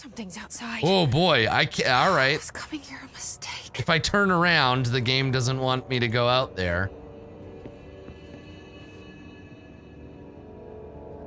Something's outside. Oh boy, I can't. All right. It's coming here a mistake. If I turn around, the game doesn't want me to go out there.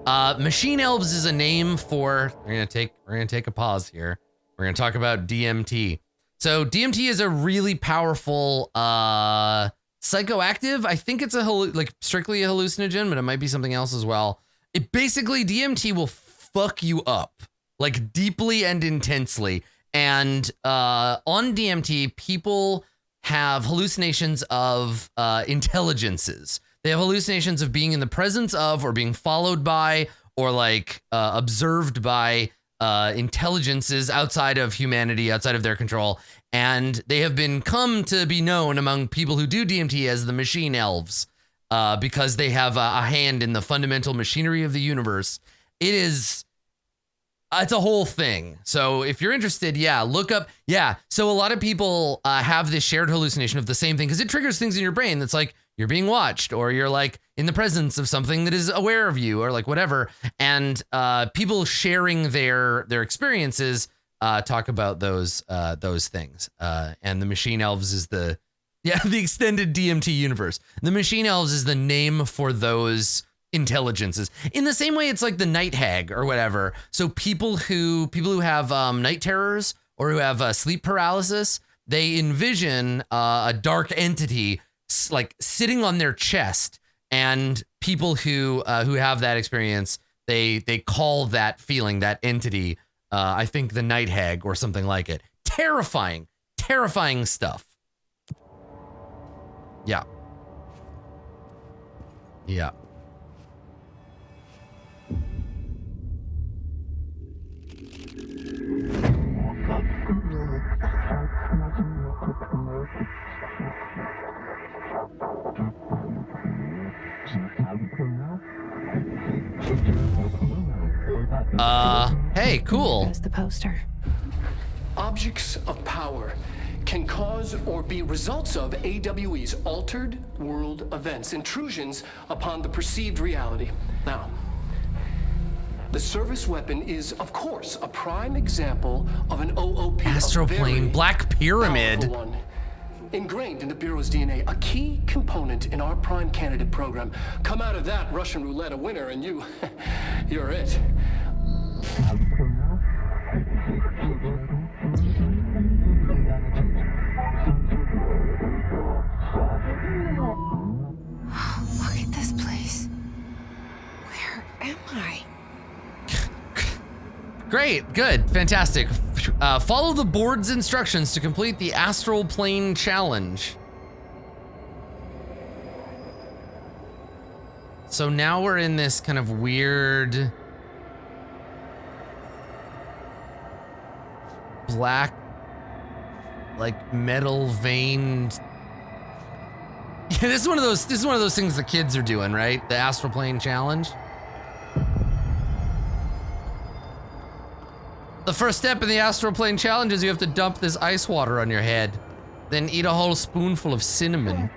Machine elves is a name for. We're gonna take a pause here. We're gonna talk about DMT. So DMT is a really powerful psychoactive. I think it's like strictly a hallucinogen, but it might be something else as well. It basically DMT will fuck you up like deeply and intensely. And on DMT, people have hallucinations of intelligences. They have hallucinations of being in the presence of, or being followed by, or like observed by intelligences outside of humanity, outside of their control. And they have come to be known among people who do DMT as the machine elves, because they have a hand in the fundamental machinery of the universe. It's a whole thing. So if you're interested, look up. So a lot of people have this shared hallucination of the same thing because it triggers things in your brain that's like you're being watched, or you're like in the presence of something that is aware of you, or like whatever. And people sharing their experiences talk about those things. And the machine elves is the extended DMT universe. The machine elves is the name for those intelligences. In the same way, it's like the night hag or whatever. So people who have night terrors or who have sleep paralysis, they envision a dark entity like sitting on their chest. And people who have that experience, they call that feeling, that entity, I think the night hag or something like it. Terrifying stuff. Yeah. Hey, cool. There's the poster. Objects of power can cause or be results of AWE's altered world events, intrusions upon the perceived reality. Now, the service weapon is, of course, a prime example of an OOP. Astral plane, Black Pyramid. One. Ingrained in the Bureau's DNA, a key component in our prime candidate program. Come out of that Russian roulette a winner, and you're it. Look at this place. Where am I? Great, good, fantastic. Follow the board's instructions to complete the Astral Plane Challenge. So now we're in this kind of weird black, like metal veined. Yeah, this is one of those things the kids are doing, right? The Astral Plane Challenge. The first step in the Astral Plane Challenge is you have to dump this ice water on your head, then eat a whole spoonful of cinnamon.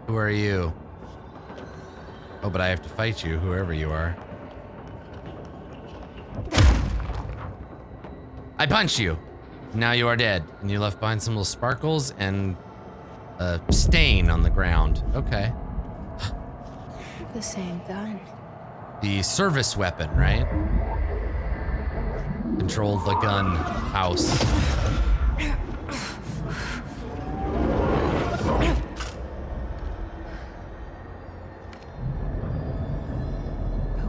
Who are you? Oh, but I have to fight you, whoever you are. I punched you. Now you are dead. And you left behind some little sparkles and a stain on the ground. Okay. The same gun. The service weapon, right? Control the gun house.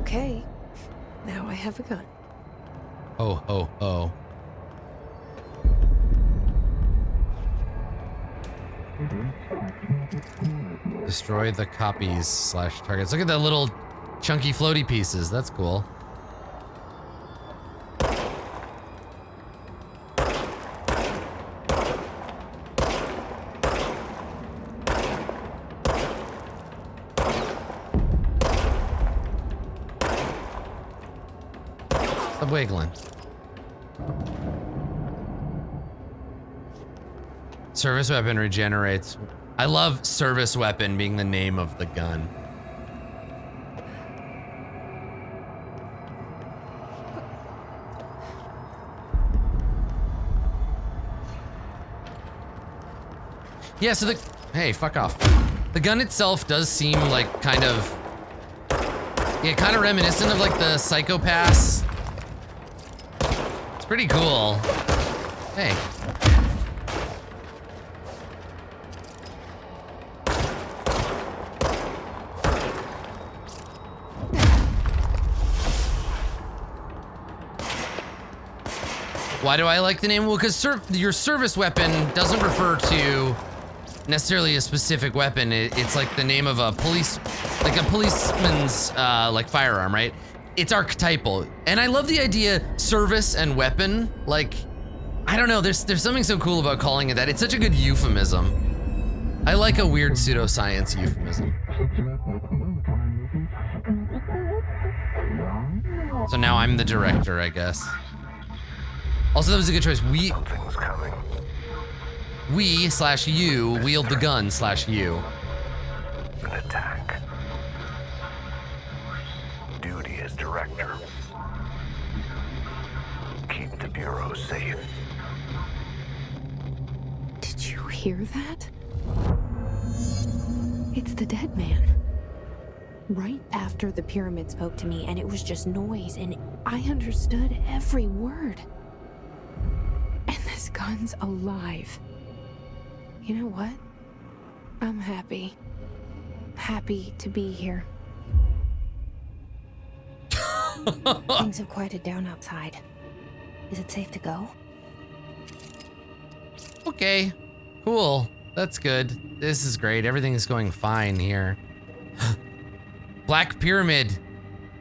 Okay, now I have a gun. Oh, oh, oh. Destroy the copies / targets. Look at the little chunky floaty pieces. That's cool. wiggling. Service weapon regenerates. I love service weapon being the name of the gun. Yeah, so hey, fuck off. The gun itself does seem like kind of reminiscent of like the Psychopaths. It's pretty cool. Hey. Why do I like the name? Well, because your service weapon doesn't refer to necessarily a specific weapon. It's like the name of a policeman's like firearm, right? It's archetypal, and I love the idea service and weapon. Like, I don't know. There's something so cool about calling it that. It's such a good euphemism. I like a weird pseudoscience euphemism. So now I'm the director, I guess. Also, that was a good choice. Something's coming. We/you wield the gun/you. An attack. Duty as director. Keep the bureau safe. Did you hear that? It's the dead man. Right after the pyramid spoke to me, and it was just noise, and I understood every word. And this gun's alive. You know what? I'm happy. Happy to be here. Things have quieted down outside. Is it safe to go? Okay, cool. That's good. This is great. Everything is going fine here. Black Pyramid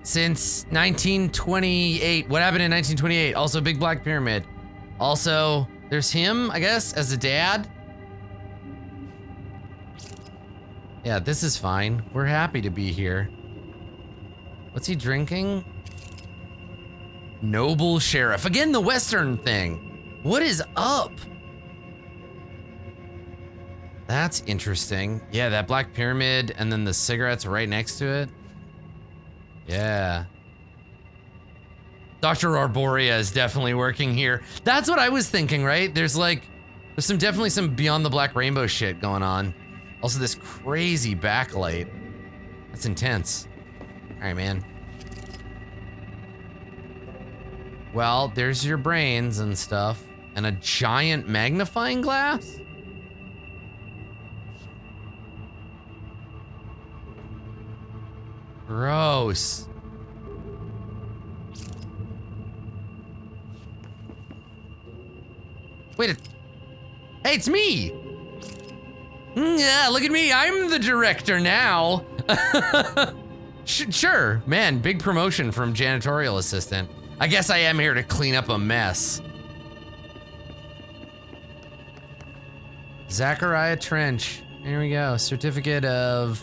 since 1928. What happened in 1928? Also, big Black Pyramid. Also, there's him, I guess, as a dad. Yeah, this is fine. We're happy to be here. What's he drinking? Noble Sheriff. Again, the Western thing. What is up? That's interesting. Yeah, that Black Pyramid and then the cigarettes right next to it. Yeah. Dr. Arborea is definitely working here. That's what I was thinking, right? There's definitely some Beyond the Black Rainbow shit going on. Also, this crazy backlight. That's intense. All right, man. Well, there's your brains and stuff. And a giant magnifying glass? Gross. Wait, hey, it's me. Yeah, look at me. I'm the director now. Sure, man, big promotion from janitorial assistant. I guess I am here to clean up a mess. Zachariah Trench. Here we go. Certificate of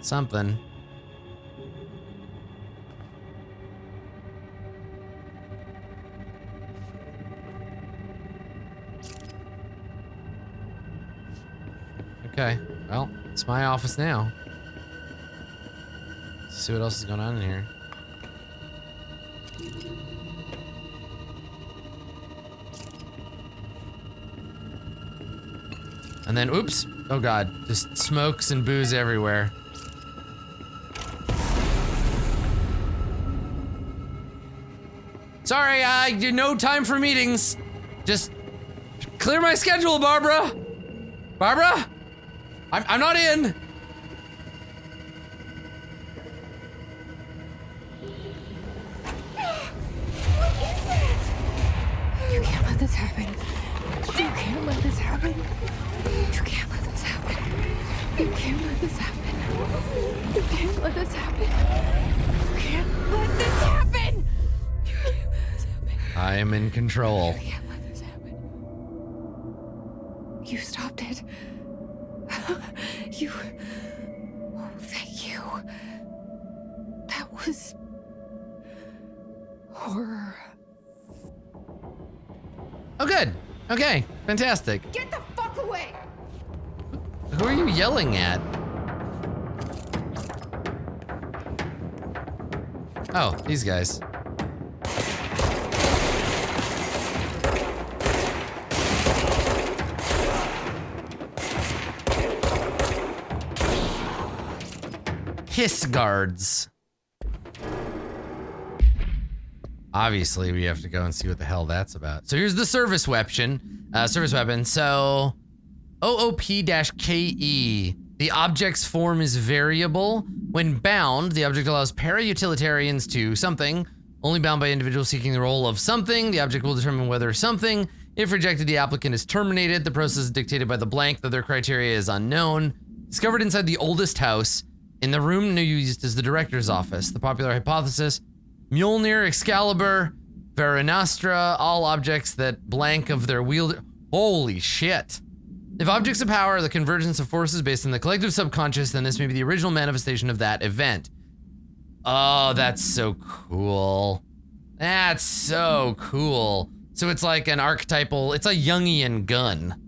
something. Okay, well, it's my office now. Let's see what else is going on in here. And then, oops. Oh God, just smokes and booze everywhere. Sorry, no time for meetings. Just clear my schedule, Barbara. Barbara? I'm not in. You can't let this happen. You can't let this happen. You can't let this happen. You can't let this happen. You can't let this happen. You can't let this happen. You can't let this happen. I am in control. You can't let this happen. You stopped it. You... Oh, thank you. That was... Horror. Oh, good. Okay, fantastic. Get the fuck away! Who are you yelling at? Oh, these guys. Hiss guards. Obviously, we have to go and see what the hell that's about. So here's the service weapon. So OOP-KE. The object's form is variable. When bound, the object allows para-utilitarians to something. Only bound by individuals seeking the role of something. The object will determine whether something. If rejected, the applicant is terminated. The process is dictated by the blank, though their criteria is unknown. Discovered inside the oldest house. In the room now used as the director's office. The popular hypothesis: Mjolnir, Excalibur, Veranastra, all objects that blank of their wield. Holy shit. If objects of power are the convergence of forces based on the collective subconscious, then this may be the original manifestation of that event. Oh, that's so cool. That's so cool. So it's like an archetypal, it's a Jungian gun.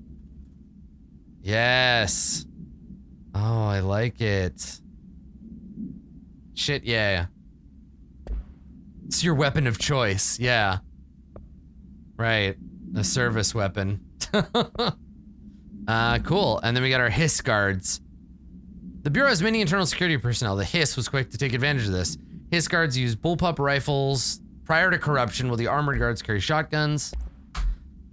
Yes. Oh, I like it. Shit, yeah. It's your weapon of choice, yeah. Right, a service weapon. Cool, and then we got our Hiss guards. The Bureau has many internal security personnel. The Hiss was quick to take advantage of this. Hiss guards use bullpup rifles prior to corruption, while the armored guards carry shotguns.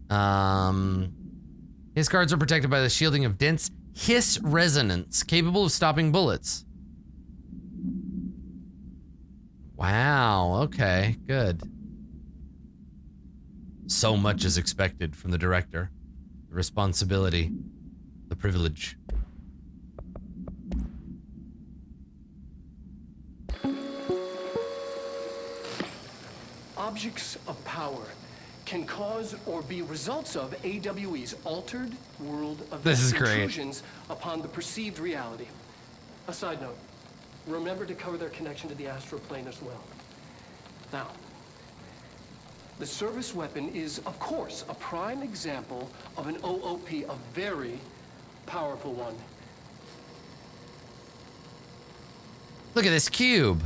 Hiss guards are protected by the shielding of dense hiss resonance, capable of stopping bullets. Wow, okay, good. So much is expected from the director. The responsibility, the privilege. Objects of power can cause or be results of AWE's altered world events. This is great. Intrusions upon the perceived reality. A side note, remember to cover their connection to the astral plane as well. Now, the service weapon is, of course, a prime example of an OOP, a very powerful one. Look at this cube.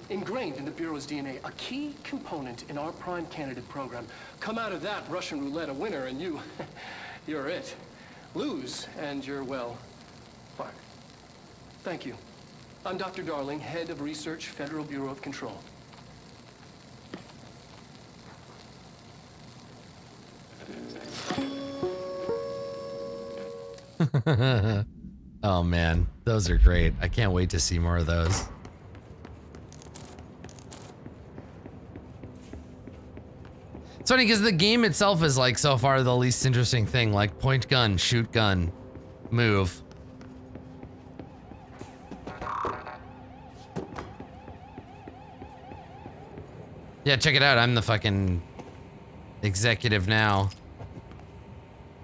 Ingrained in the Bureau's DNA, a key component in our prime candidate program. Come out of that Russian roulette a winner and you're it. Lose and you're, well, fired. Thank you. I'm Dr. Darling, head of research, Federal Bureau of Control. Oh man, those are great. I can't wait to see more of those. It's funny because the game itself is like so far the least interesting thing, like point gun, shoot gun, move. Yeah, check it out. I'm the fucking executive now.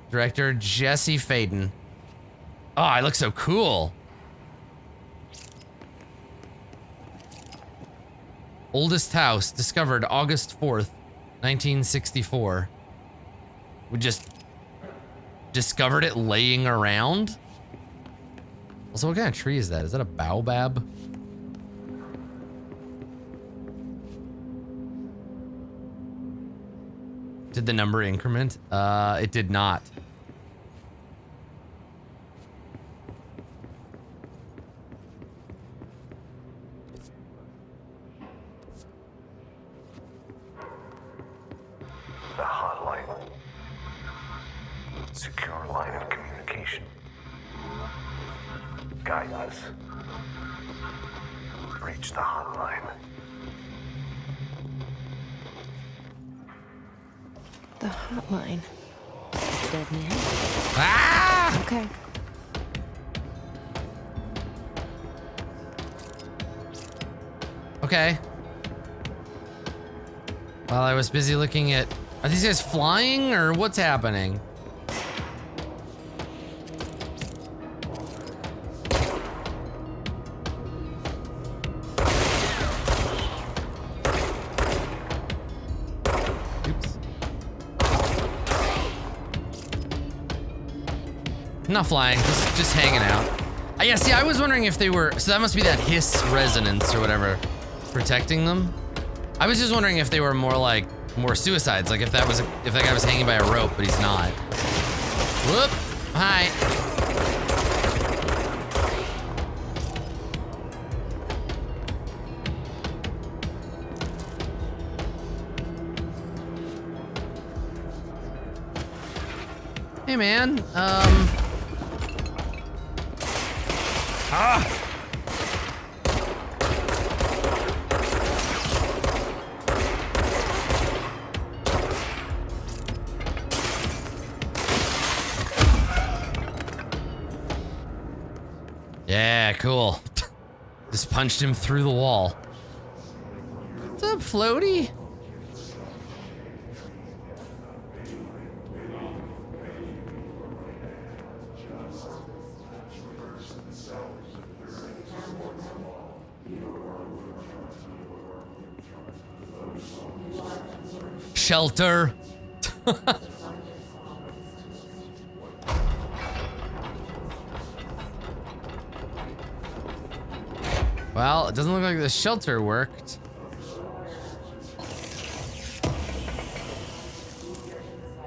Director Jesse Faden. Oh, I look so cool. Oldest house discovered August 4th, 1964. We just discovered it laying around. Also, what kind of tree is that? Is that a baobab? Did the number increment? It did not. The hotline. Secure line of communication. Guidance. Reach the hotline. The hotline. Dead man. Ah! Okay. Okay. While I was busy looking at... Are these guys flying or what's happening? not flying, just hanging out. Yeah, see, I was wondering if they were, so that must be that hiss resonance or whatever, protecting them. I was just wondering if they were more suicides, like if that guy was hanging by a rope, but he's not. Whoop, hi. Hey man, Yeah, cool. Just punched him through the wall. What's up, Floaty? Shelter. Well, it doesn't look like the shelter worked.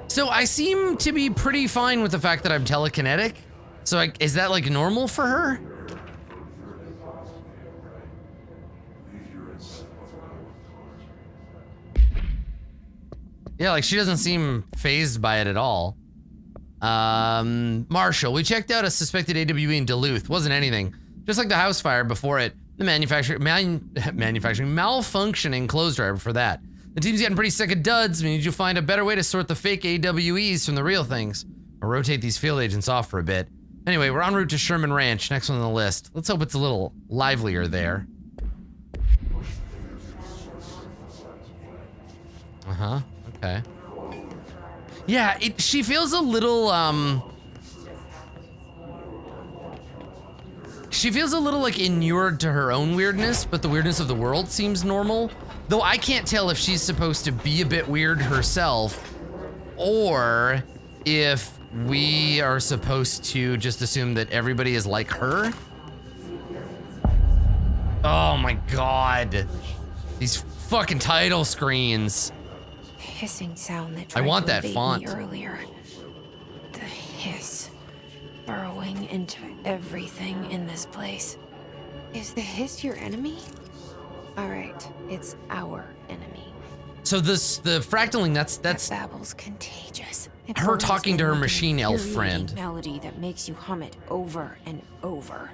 So I seem to be pretty fine with the fact that I'm telekinetic. So is that like normal for her? Yeah, like she doesn't seem phased by it at all. Marshall, we checked out a suspected AWE in Duluth. Wasn't anything. Just like the house fire before it, the malfunctioning clothes driver for that. The team's getting pretty sick of duds. We need you to find a better way to sort the fake AWEs from the real things. Or rotate these field agents off for a bit. Anyway, we're en route to Sherman Ranch, next one on the list. Let's hope it's a little livelier there. Uh-huh, okay. Yeah, she feels a little, she feels a little like inured to her own weirdness, but the weirdness of the world seems normal. Though I can't tell if she's supposed to be a bit weird herself, or if we are supposed to just assume that everybody is like her. Oh my God. These fucking title screens. Hissing sound that I tried want to that evade font. me earlier. The hiss burrowing into everything in this place. Is the hiss your enemy? All right, it's our enemy. So the fractaling, that's That babble's contagious. It her burns talking to her like an machine elf infuriating friend. melody that makes you hum it over and over.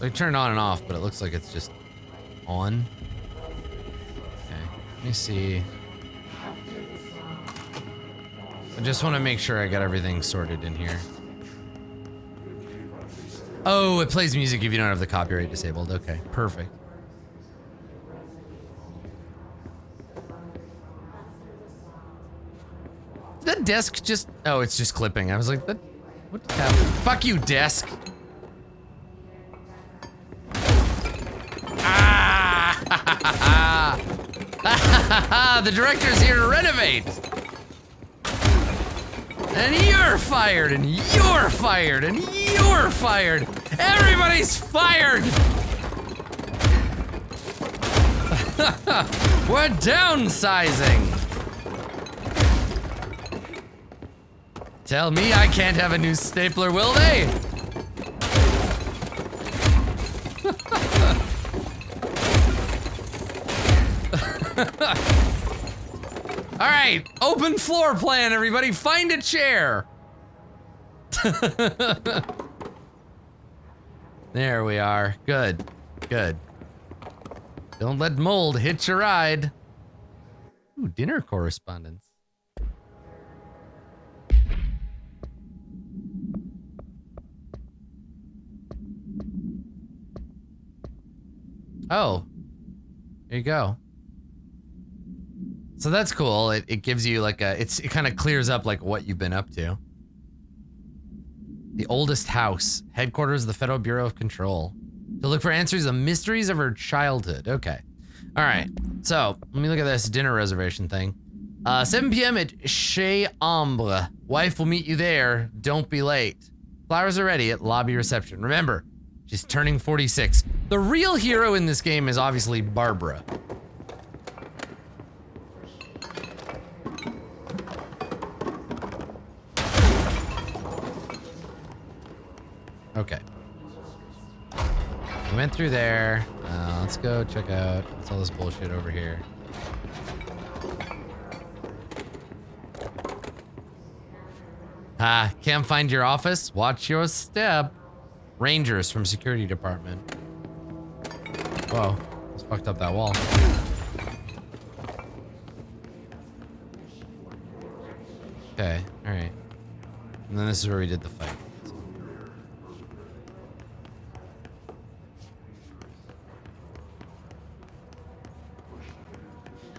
I turn it on and off, but it looks like it's just on. Okay, let me see. I just want to make sure I got everything sorted in here. Oh, it plays music if you don't have the copyright disabled. Okay, perfect. That desk just, oh, it's just clipping. I was like, what happened? Fuck you, desk. Ah! The director's here to renovate. And you're fired, and you're fired, and you're fired. Everybody's fired. We're downsizing. Tell me I can't have a new stapler, will they? All right, open floor plan, everybody. Find a chair. There we are. Good, good. Don't let mold hitch your ride. Ooh, dinner correspondence. Oh, there you go. So that's cool. It gives you like a, it kind of clears up like what you've been up to. The oldest house, headquarters of the Federal Bureau of Control. To look for answers to mysteries of her childhood. Okay. All right, so let me look at this dinner reservation thing. 7 p.m. at Chez Ambre. Wife will meet you there. Don't be late. Flowers are ready at lobby reception. Remember, she's turning 46. The real hero in this game is obviously Barbara. Okay. We went through there. Let's go check out what's all this bullshit over here. Can't find your office? Watch your step. Rangers from security department. Whoa, just fucked up that wall. Okay, all right. And then this is where we did the fight.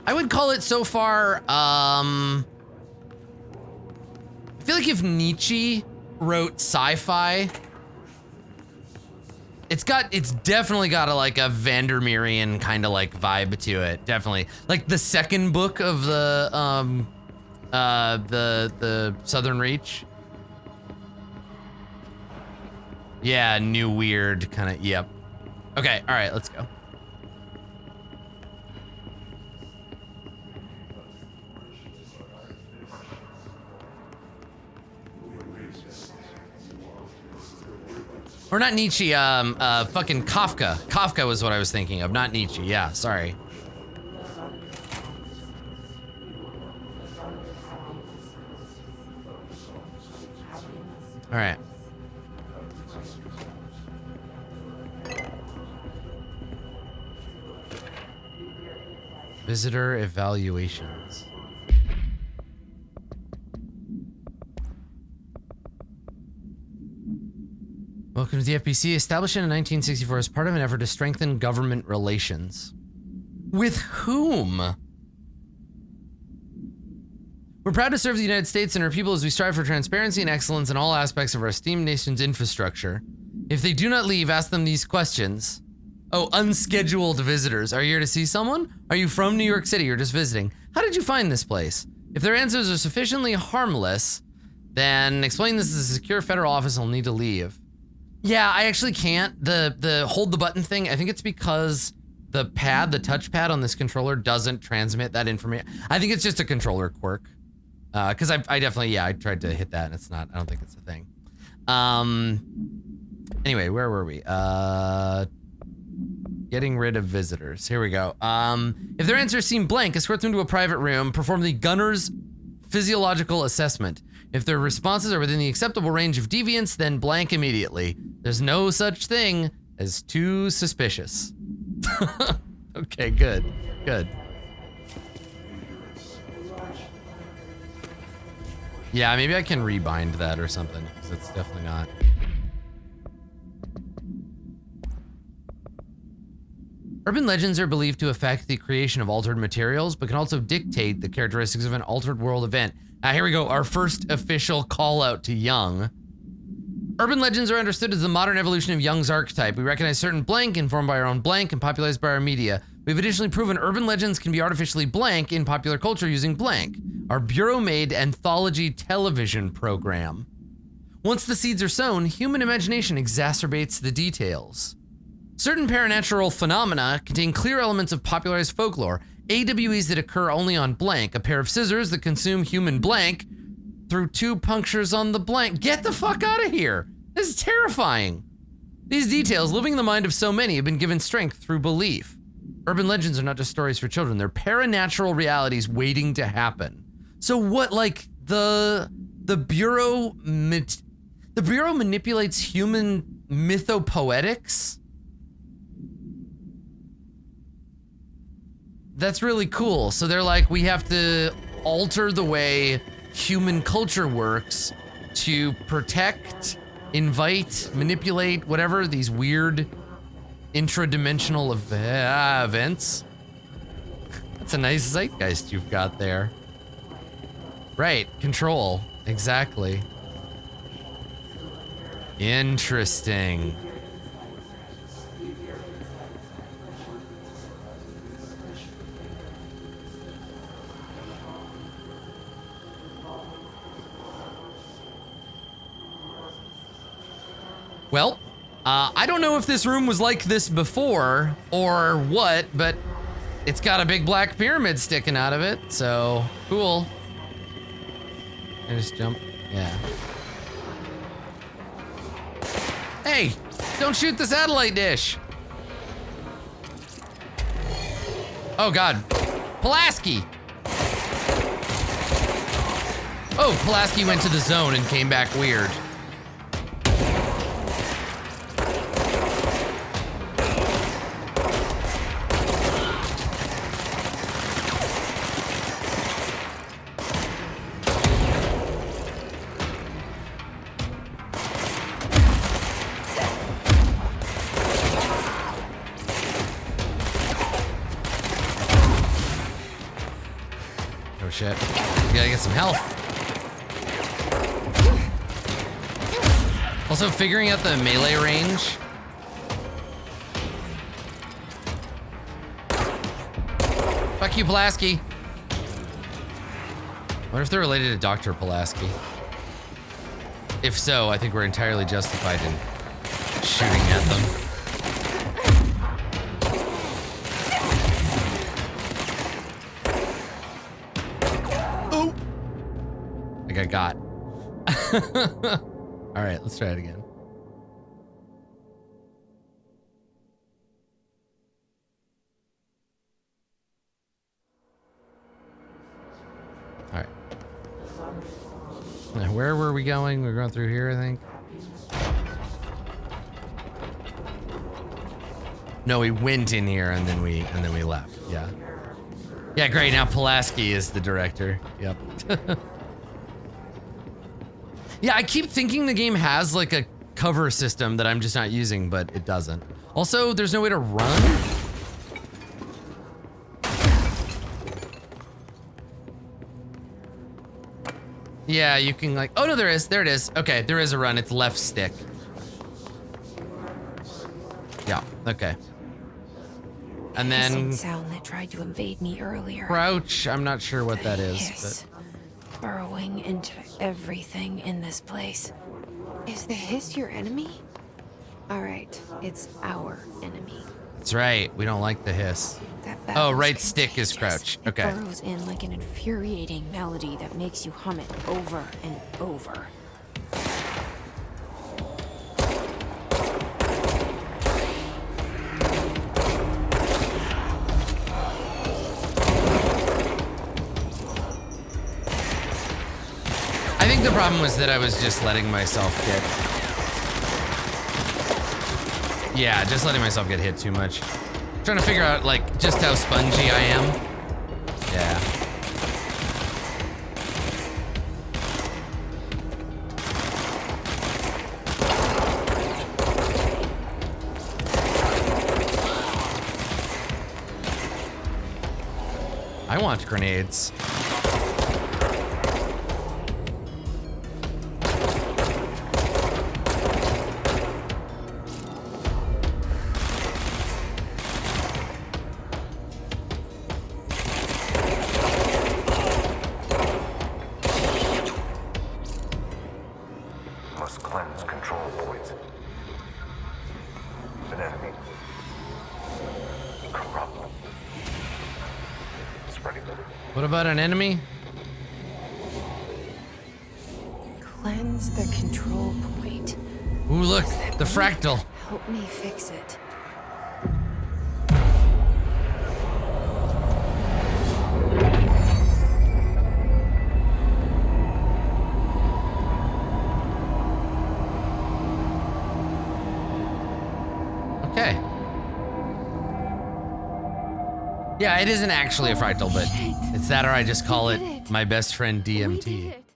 I would call it so far, I feel like if Nietzsche wrote sci-fi, it's definitely got a Vandermeerian kind of like vibe to it. Definitely. Like the second book of the Southern Reach. Yeah, new weird kind of, yep. Okay, all right, let's go. Or not Nietzsche, fucking Kafka. Kafka was what I was thinking of, not Nietzsche. Yeah, sorry. All right. Visitor evaluations. Welcome to the FBC, established in 1964 as part of an effort to strengthen government relations. With whom? We're proud to serve the United States and our people as we strive for transparency and excellence in all aspects of our esteemed nation's infrastructure. If they do not leave, ask them these questions. Oh, unscheduled visitors. Are you here to see someone? Are you from New York City or just visiting? How did you find this place? If their answers are sufficiently harmless, then explain this is a secure federal office and will need to leave. Yeah, I actually can't. The hold the button thing, I think it's because the touchpad on this controller doesn't transmit that information. I think it's just a controller quirk. Because I definitely, I tried to hit that and it's not, I don't think it's a thing. Anyway, where were we? Getting rid of visitors. Here we go. If their answers seem blank, escort them to a private room, perform the gunner's physiological assessment. If their responses are within the acceptable range of deviance, then blank immediately. There's no such thing as too suspicious. Okay, good. Good. Yeah, maybe I can rebind that or something, because it's definitely not. Urban legends are believed to affect the creation of altered materials, but can also dictate the characteristics of an altered world event. Now, here we go, our first official call out to Jung. Urban legends are understood as the modern evolution of Jung's archetype. We recognize certain blank, informed by our own blank, and popularized by our media. We've additionally proven urban legends can be artificially blank in popular culture using blank, our bureau-made anthology television program. Once the seeds are sown, human imagination exacerbates the details. Certain paranatural phenomena contain clear elements of popularized folklore, AWEs that occur only on blank, a pair of scissors that consume human blank through 2 punctures on the blank. Get the fuck out of here. This is terrifying. These details, living in the mind of so many, have been given strength through belief. Urban legends are not just stories for children, they're paranatural realities waiting to happen. So what, like, the Bureau manipulates human mythopoetics? That's really cool. So they're like, we have to alter the way human culture works to protect, invite, manipulate, whatever, these weird intradimensional events. That's a nice zeitgeist you've got there. Right, control, exactly. Interesting. Well, I don't know if this room was like this before or what, but it's got a big black pyramid sticking out of it, so cool. Can I just jump? Yeah. Hey, don't shoot the satellite dish. Oh God, Pulaski. Oh, Pulaski went to the zone and came back weird. Oh shit, we gotta get some health. Also figuring out the melee range. Fuck you, Pulaski. What if they're related to Dr. Pulaski? If so, I think we're entirely justified in shooting at them. Oh! I got. All right, let's try it again. All right. Now, where were we going? We're going through here, I think. No, we went in here and then we left. Yeah. Yeah, great. Now Pulaski is the director. Yep. Yeah, I keep thinking the game has like a cover system that I'm just not using, but it doesn't. Also, there's no way to run. Yeah, you can like, oh no, there is, there it is. Okay, there is a run, it's left stick. Yeah, okay. And The then same sound that tried to invade me earlier. crouch, I'm not sure what that is, Hiss, burrowing into everything in this place. Is the hiss your enemy? All right, it's our enemy. but that's right, we don't like the hiss. That Oh, battle's right stick is contagious. crouch, It okay. burrows in like an infuriating melody that makes you hum it over and over. I think the problem was that I was just letting myself get... Yeah, just letting myself get hit too much. Trying to figure out, like, just how spongy I am. Yeah. I want grenades. Must cleanse control points. An enemy. Corrupt. Spreading them. What about an enemy? Cleanse the control point. Ooh, look, That the right? fractal. Help me fix it. Okay. Yeah, it isn't actually a fractal, but Shit. it's that or I just call We it did it. my best friend We did DMT. it.